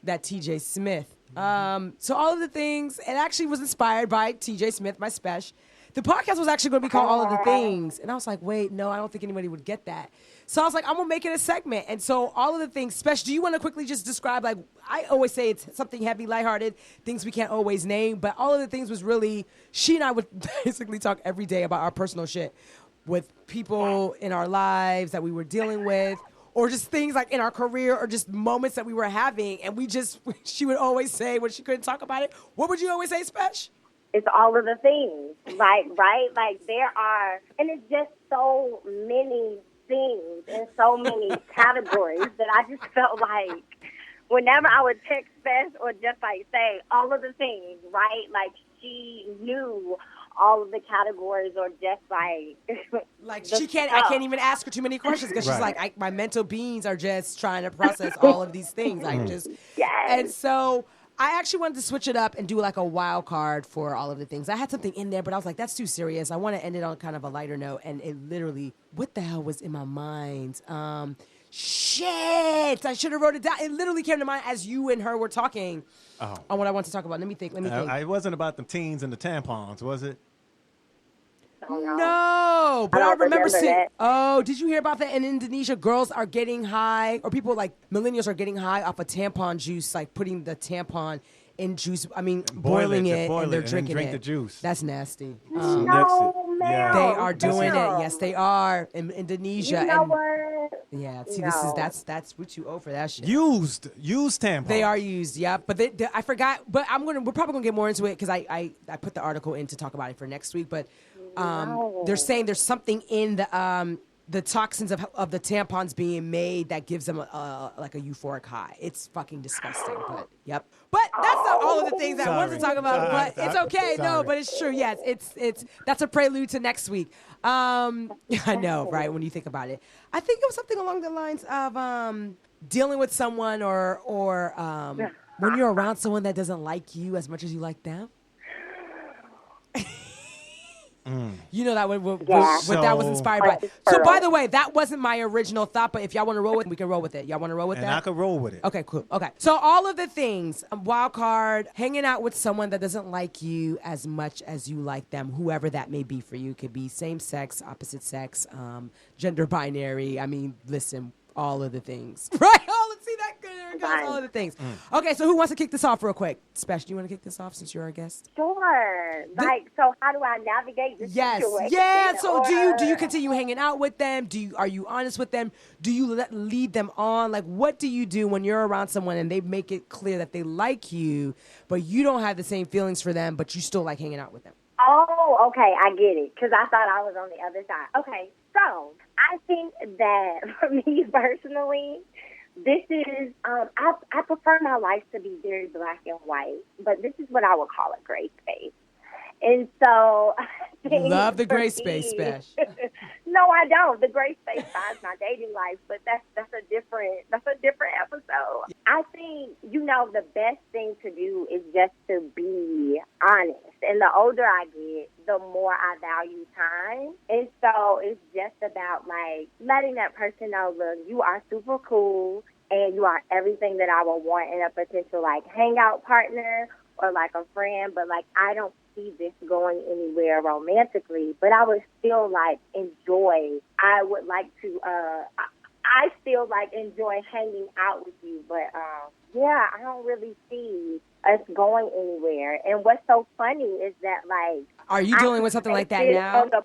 that TJ Smith. So all of the things, it actually was inspired by TJ Smith, my special. The podcast was actually going to be called All of the Things. And I was like, wait, no, I don't think anybody would get that. So I was like, I'm going to make it a segment. And so all of the things, Special, do you want to quickly just describe, like, I always say it's something heavy, lighthearted, things we can't always name. But all of the things was really, she and I would basically talk every day about our personal shit with people in our lives that we were dealing with, or just things like in our career, or just moments that we were having. And she would always say, when she couldn't talk about it, what would you always say, Special? It's all of the things, like, right? Like, there are, and it's just so many things and so many categories that I just felt like whenever I would text Bess or just, like, say all of the things, right? Like, she knew all of the categories, or just, like I can't even ask her too many questions, because she's like, my mental beings are just trying to process all of these things. Yes. And so I actually wanted to switch it up and do like a wild card for all of the things. I had something in there, but I was like, that's too serious. I want to end it on kind of a lighter note. And it literally, what the hell was in my mind? Shit! I should have wrote it down. It literally came to mind as you and her were talking on what I want to talk about. Let me think. It wasn't about the teens and the tampons, was it? No, but I remember seeing. That. Oh, did you hear about that in Indonesia? Girls are getting high, or people like millennials are getting high off of tampon juice, like putting the tampon in juice. I mean, boiling it, and they're drinking drink it. the juice. That's nasty. No, man. They are doing it. Yes, they are in Indonesia. You know what? Yeah. See, that's what you owe for that shit. Used tampons. They are used. Yeah, but I forgot. But we're probably gonna get more into it because I put the article in to talk about it for next week. But They're saying there's something in the toxins of the tampons being made that gives them like a euphoric high. It's fucking disgusting, but yep. But that's not all of the things that I wanted to talk about. But it's okay. No, but it's true. Yes, it's that's a prelude to next week. I know, right? When you think about it, I think it was something along the lines of dealing with someone or when you're around someone that doesn't like you as much as you like them. You know that what that was inspired by. So, by the way, that wasn't my original thought, but if y'all want to roll with it, we can roll with it. Y'all want to roll with that? And I can roll with it. Okay, cool. Okay. So, all of the things, wild card, hanging out with someone that doesn't like you as much as you like them, whoever that may be for you. It could be same sex, opposite sex, gender binary. I mean, listen, all of the things. Right? See that? There it goes, all of the things. Okay, so who wants to kick this off real quick? Special, you want to kick this off since you're our guest? Sure. So how do I navigate this situation? Yeah. So do you continue hanging out with them? Are you honest with them? Do you lead them on? Like, what do you do when you're around someone and they make it clear that they like you, but you don't have the same feelings for them, but you still like hanging out with them? Oh, okay, I get it, because I thought I was on the other side. Okay, so I think that for me personally, this is, I prefer my life to be very black and white, but this is what I would call a gray space. And so, love the gray space, Spesh. No, I don't. The gray space is my dating life, but that's a different episode. I think, the best thing to do is just to be honest. And the older I get, the more I value time. And so it's just about like letting that person know, look, you are super cool and you are everything that I would want in a potential like hangout partner or like a friend, but like I don't see this going anywhere romantically, but I would still like enjoy. I would like to I still like enjoy hanging out with you, but yeah, I don't really see us going anywhere. And what's so funny is that like, are you dealing with something like that now? On the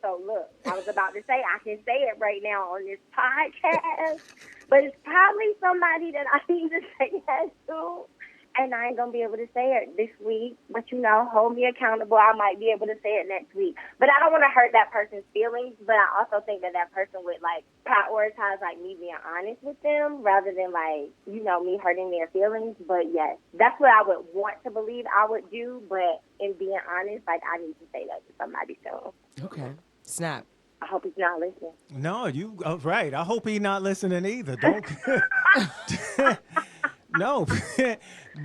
so look, I was about to say I can say it right now on this podcast, but it's probably somebody that I need to say that to. And I ain't going to be able to say it this week. But, hold me accountable. I might be able to say it next week. But I don't want to hurt that person's feelings. But I also think that person would, like, prioritize, like, me being honest with them rather than, like, me hurting their feelings. But, yes, that's what I would want to believe I would do. But in being honest, like, I need to say that to somebody soon. Okay. Snap. I hope he's not listening. No, right. I hope he's not listening either. Don't. No,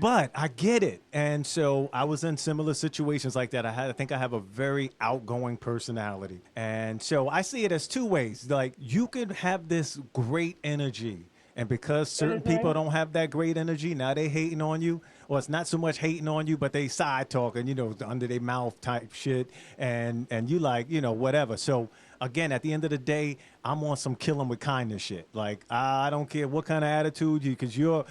but I get it. And so I was in similar situations like that. I think I have a very outgoing personality. And so I see it as two ways. Like you could have this great energy. And because certain people don't have that great energy, now they hating on you. Or it's not so much hating on you, but they side talking, under their mouth type shit. And you like, whatever. So again, at the end of the day, I'm on some kill 'em with kindness shit. Like, I don't care what kind of attitude because your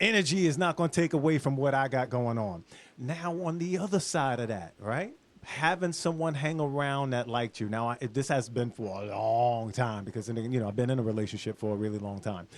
energy is not going to take away from what I got going on. Now, on the other side of that, right? Having someone hang around that liked you. Now, this has been for a long time because, I've been in a relationship for a really long time.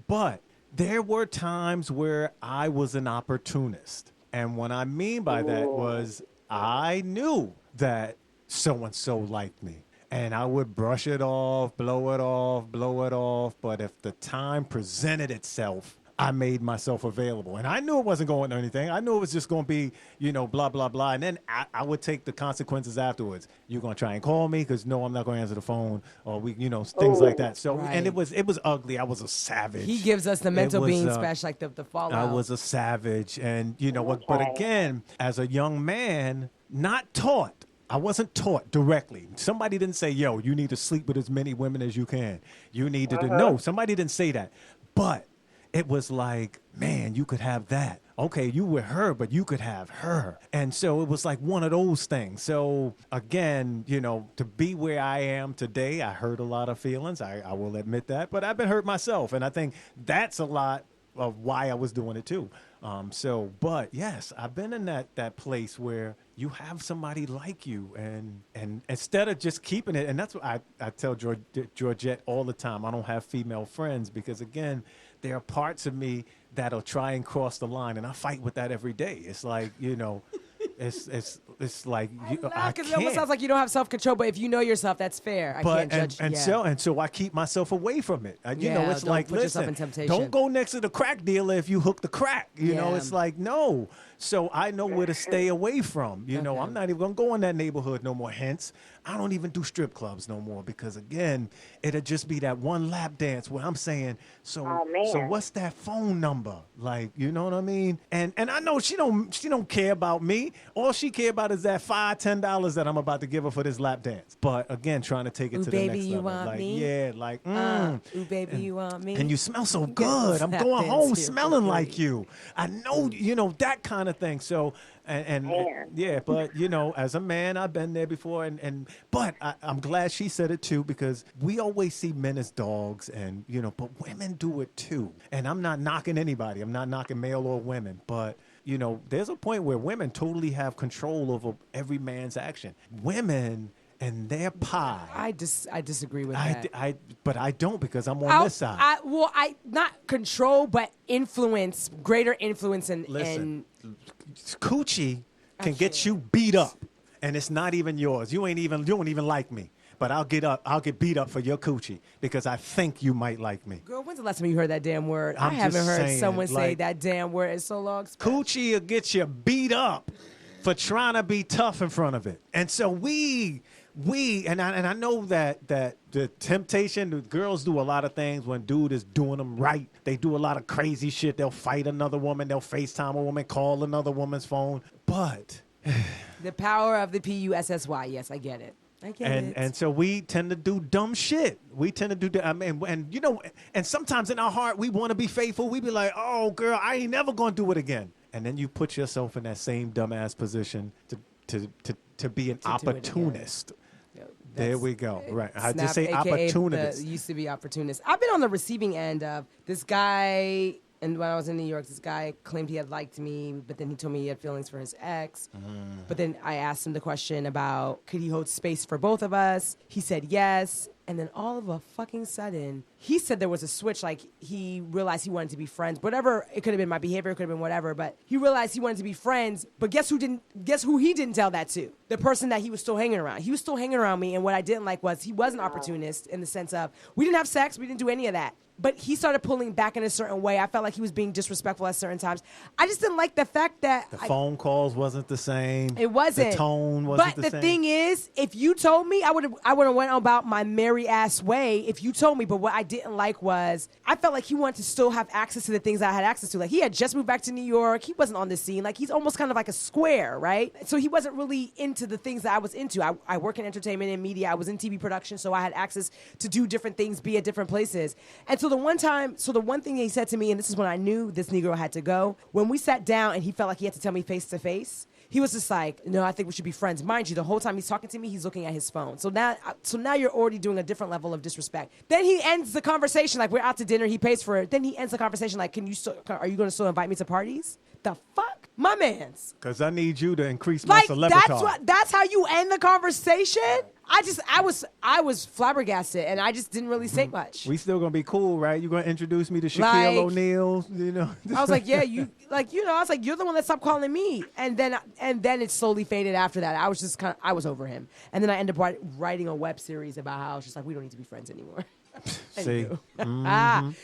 But there were times where I was an opportunist. And what I mean by that was I knew that so-and-so liked me. And I would brush it off, blow it off. But if the time presented itself, I made myself available. And I knew it wasn't going to anything. I knew it was just going to be, blah, blah, blah. And then I would take the consequences afterwards. You're going to try and call me because, no, I'm not going to answer the phone or things like that. So, right. And it was ugly. I was a savage. He gives us the mental being special, like the fallout. I was a savage. And, what? But again, as a young man, not taught. I wasn't taught directly. Somebody didn't say, yo, you need to sleep with as many women as you can. You need to no, somebody didn't say that. But it was like, man, you could have that. Okay, you were her, but you could have her. And so it was like one of those things. So again, to be where I am today, I hurt a lot of feelings. I will admit that. But I've been hurt myself. And I think that's a lot of why I was doing it too. But yes, I've been in that place where you have somebody like you and instead of just keeping it, and that's what I tell Georgette all the time, I don't have female friends because again, there are parts of me that'll try and cross the line and I fight with that every day. It's like, it's it's like I Because it almost can't. sounds like you don't have self-control, but if you know yourself, that's fair. I can't judge. So I keep myself away from it. You know, it's don't like, put yourself listen, in temptation. don't go next to the crack dealer if you hook the crack. You know, Yeah. it's like, no. So I know where to stay away from. You know, I'm not even going to go in that neighborhood no more. Hence, I don't even do strip clubs no more because, again, it'll just be that one lap dance where I'm saying, so what's that phone number? Like, you know what I mean? And I know she don't care about me. All she care about is that $5-10 that I'm about to give her for this lap dance. But, again, trying to take it to the next you level. want Like, me? yeah, like, Ooh, baby, you want me? and you smell so good. I'm going home smelling like you. I know, you know, that kind of thing. So, yeah, but, you know, as a man, I've been there before. But I'm glad she said it, too, because we always see men as dogs and, you know, but women do it, too. And I'm not knocking anybody. I'm not knocking male or women. But, you know, there's a point where women totally have control over every man's action. Women and their pie. I disagree with that. But I don't because I'm on this side. I not control, but influence, greater influence Listen, coochie can get you beat up, and it's not even yours. You don't even like me, but I'll get beat up for your coochie because I think you might like me. Girl, when's the last time you heard that damn word? I'm I haven't just heard saying, someone say like, that damn word in so long. Coochie will get you beat up for trying to be tough in front of it, and so and I know that the temptation, the girls do a lot of things when dude is doing them right. They do a lot of crazy shit. They'll fight another woman. They'll FaceTime a woman, call another woman's phone. But the power of the PUSSY. Yes, I get it. And so we tend to do dumb shit. We tend to do, and you know, and sometimes in our heart we want to be faithful. We be like, oh girl, I ain't never gonna do it again. And then you put yourself in that same dumbass position to be an opportunist. There we go. Right. I just say opportunist. Used to be opportunist. I've been on the receiving end of this guy. And when I was in New York, this guy claimed he had liked me, but then he told me he had feelings for his ex. But then I asked him the question about could he hold space for both of us? He said yes. And then all of a fucking sudden, he said there was a switch, like he realized he wanted to be friends. Whatever, it could have been my behavior, it could have been whatever, but he realized he wanted to be friends. But guess who he didn't tell that to? The person that he was still hanging around. He was still hanging around me, and what I didn't like was he was an opportunist in the sense of we didn't have sex, we didn't do any of that. But he started pulling back in a certain way. I felt like he was being disrespectful at certain times. I just didn't like the fact that... The phone calls wasn't the same. It wasn't. The tone wasn't the same. But the thing is, if you told me, I would have went about my merry-ass way if you told me. But what I didn't like was, I felt like he wanted to still have access to the things I had access to. Like, he had just moved back to New York. He wasn't on the scene. Like, he's almost kind of like a square, right? So he wasn't really into the things that I was into. I work in entertainment and media. I was in TV production, so I had access to do different things, be at different places. And so the one thing he said to me, and this is when I knew this Negro had to go, when we sat down and he felt like he had to tell me face to face, he was just like, no, I think we should be friends. Mind you, the whole time he's talking to me, he's looking at his phone. So now you're already doing a different level of disrespect. Then he ends the conversation, like we're out to dinner, he pays for it. Then he ends the conversation like, are you going to still invite me to parties? The fuck? My mans. Because I need you to increase my celebrity. That's how you end the conversation? I was flabbergasted, and I just didn't really say much. We still gonna be cool, right? You gonna introduce me to Shaquille O'Neal, you know? I was like, yeah, I was like, you're the one that stopped calling me, and then it slowly faded after that. I was just I was over him, and then I ended up writing a web series about how I was just like, we don't need to be friends anymore. See,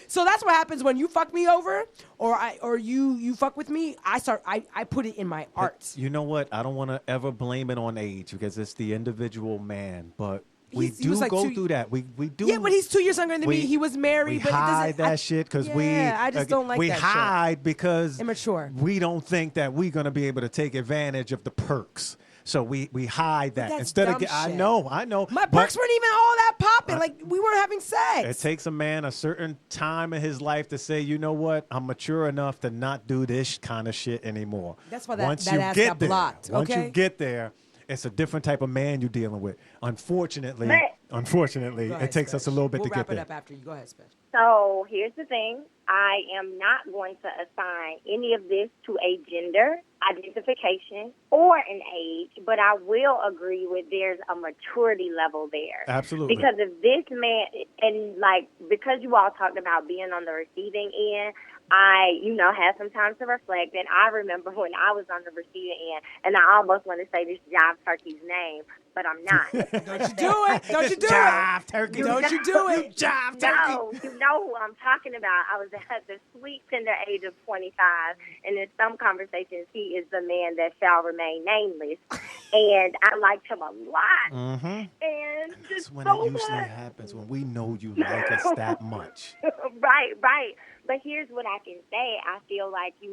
so that's what happens when you fuck me over, or you fuck with me. I put it in my art. You know what? I don't want to ever blame it on age because it's the individual man, but we do go through that. We do. Yeah, but he's 2 years younger than me. He was married. We but hide that shit because I just don't like that shit. We hide because immature. We don't think that we're gonna be able to take advantage of the perks. So we hide that instead of. I know. My perks weren't even all that popping. Like we weren't having sex. It takes a man a certain time in his life to say, you know what, I'm mature enough to not do this kind of shit anymore. That's why that ass got blocked. Once you get there, it's a different type of man you're dealing with. Unfortunately, it takes us a little bit to get there. We'll wrap it up after you. Go ahead, Spence. So here's the thing. I am not going to assign any of this to a gender identification or an age, but I will agree with there's a maturity level there. Absolutely. Because if this man, and like, because you all talked about being on the receiving end, I, had some time to reflect. And I remember when I was on the receiving end, and I almost want to say this jive turkey's name, but I'm not. Don't you do it. Don't you do Jive it. turkey. Don't you do it. Jive turkey. No, you know who I'm talking about. I was at the sweet tender age of 25, and in some conversations, he is the man that shall remain nameless. And I liked him a lot. Mm-hmm. And That's when so it usually much. happens, when we know you like us that much. Right. But here's what I can say. I feel like, you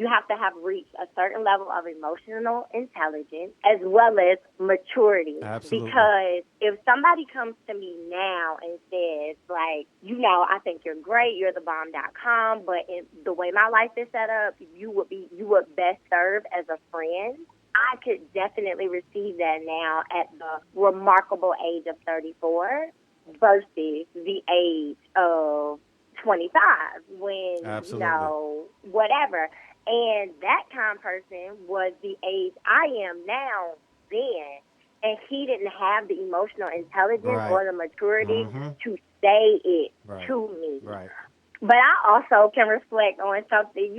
have to have reached a certain level of emotional intelligence as well as maturity. Absolutely. Because if somebody comes to me now and says, like, I think you're great, you're the bomb.com, but in the way my life is set up, you would best serve as a friend, I could definitely receive that now at the remarkable age of 34 versus the age of 25 when, Absolutely. whatever. And that kind of person was the age I am now then. And he didn't have the emotional intelligence or the maturity to say it to me. Right. But I also can reflect on something,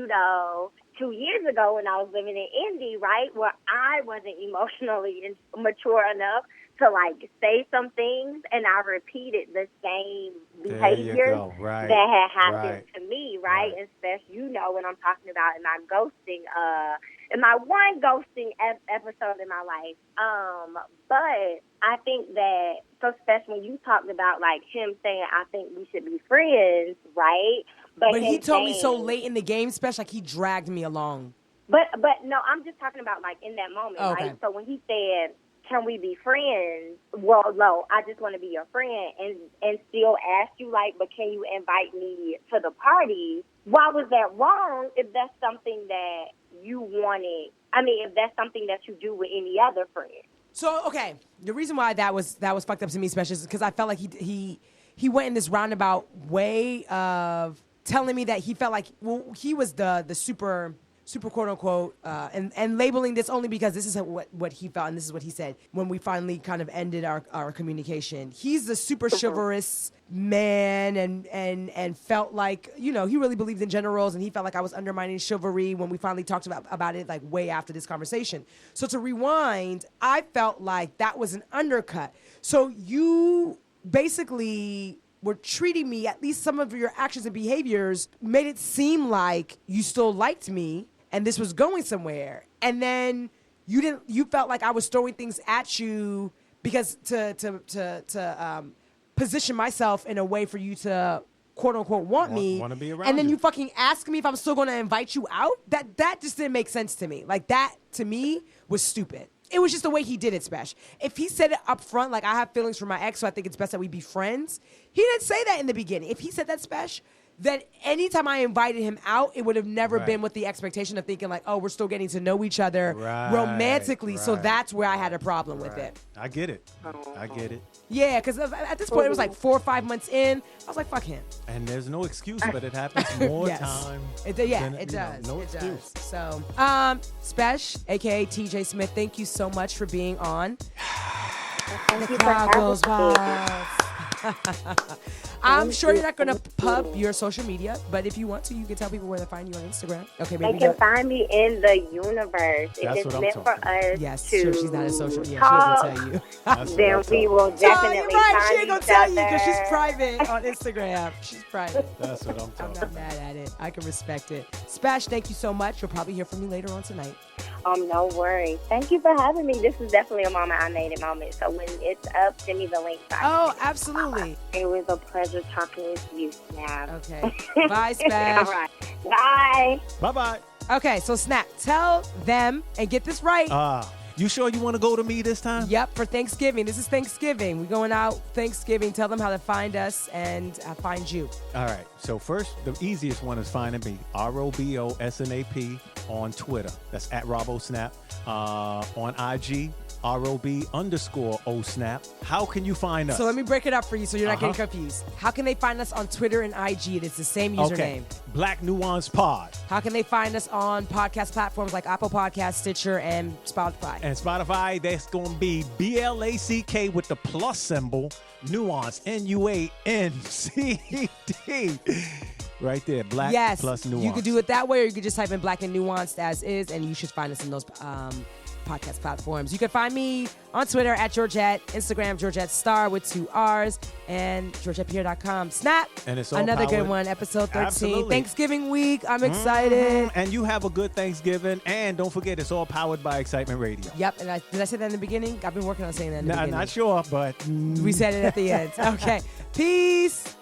2 years ago when I was living in Indy, right, where I wasn't emotionally mature enough to, like, say some things, and I repeated the same behavior that had happened to me, right? Especially, when I'm talking about in my one ghosting episode in my life. But I think that, so especially when you talked about, like, him saying, I think we should be friends, right? But he told me so late in the game, especially, like, he dragged me along. But no, I'm just talking about, like, in that moment, right? So when he said, can we be friends? Well, no, I just want to be your friend and still ask you, like, but can you invite me to the party? Why was that wrong if that's something that you wanted? I mean, if that's something that you do with any other friend. So, okay, the reason why that was fucked up to me, especially, is because I felt like he went in this roundabout way of telling me that he felt like, well, he was the super quote unquote, and labeling this only because this is what he felt and this is what he said when we finally kind of ended our communication. He's the super chivalrous man and felt like, he really believed in gender roles, and he felt like I was undermining chivalry when we finally talked about it, like, way after this conversation. So to rewind, I felt like that was an undercut. So you basically were treating me, at least some of your actions and behaviors made it seem like you still liked me and this was going somewhere. And then you felt like I was throwing things at you because to position myself in a way for you to quote unquote want me. Want to be around and then you. you fucking ask me if I'm still going to invite you out. That just didn't make sense to me. Like, that to me was stupid. It was just the way he did it, Spesh. If he said it up front, like, I have feelings for my ex, so I think it's best that we be friends, he didn't say that in the beginning. If he said that, Spesh, then anytime I invited him out, it would have never been with the expectation of thinking, like, oh, we're still getting to know each other romantically. So that's where I had a problem with it. I get it. Yeah, because at this point, it was like 4 or 5 months in. I was like, fuck him. And there's no excuse, but it happens more time. It does. No it excuse. Does. So, Spesh, a.k.a. TJ Smith, thank you so much for being on. Thank you for having me. I'm sure you're not going to pub your social media, but if you want to, you can tell people where to find you on Instagram. Okay, baby. They can find me in the universe. That's if it's meant for us yes, to sure, she's not a social. Yeah, talk, she ain't gonna tell you. Then we will definitely find she ain't gonna tell you because she's private on Instagram. She's private. That's what I'm talking about. I'm not mad at it. I can respect it. Spesh, thank you so much. You'll probably hear from me later on tonight. No worries. Thank you for having me. This is definitely a Mama I Made It moment. So when it's up, send me the link. Oh, absolutely. It was a pleasure talking with you, Snap. Okay. Bye, Spesh. All right. Bye. Bye-bye. Okay, so Snap, tell them, and get this right. You sure you want to go to me this time? Yep, for Thanksgiving. This is Thanksgiving. We're going out Thanksgiving. Tell them how to find us and find you. All right. So first, the easiest one is finding me, ROBOSNAP on Twitter. That's at RoboSnap. On IG, ROB_OSNAP. How can you find us? So let me break it up for you so you're not getting confused. How can they find us on Twitter and IG? It is the same username. Okay. Black Nuance Pod. How can they find us on podcast platforms like Apple Podcasts, Stitcher, and Spotify? And Spotify, that's going to be BLACK with the plus symbol, Nuance, NUANCD. Right there, Black plus Nuance. You could do it that way, or you could just type in Black and Nuanced as is, and you should find us in those podcast platforms. You can find me on Twitter at Georgette, Instagram Georgette Star with 2 R's, and GeorgettePierre.com. Snap! And it's all another powered. Good one, episode 13. Absolutely. Thanksgiving week. I'm excited. And you have a good Thanksgiving. And don't forget, it's all powered by Excitement Radio. Yep. And did I say that in the beginning? I've been working on saying that in the beginning. Not sure, but we said it at the end. Okay. Peace.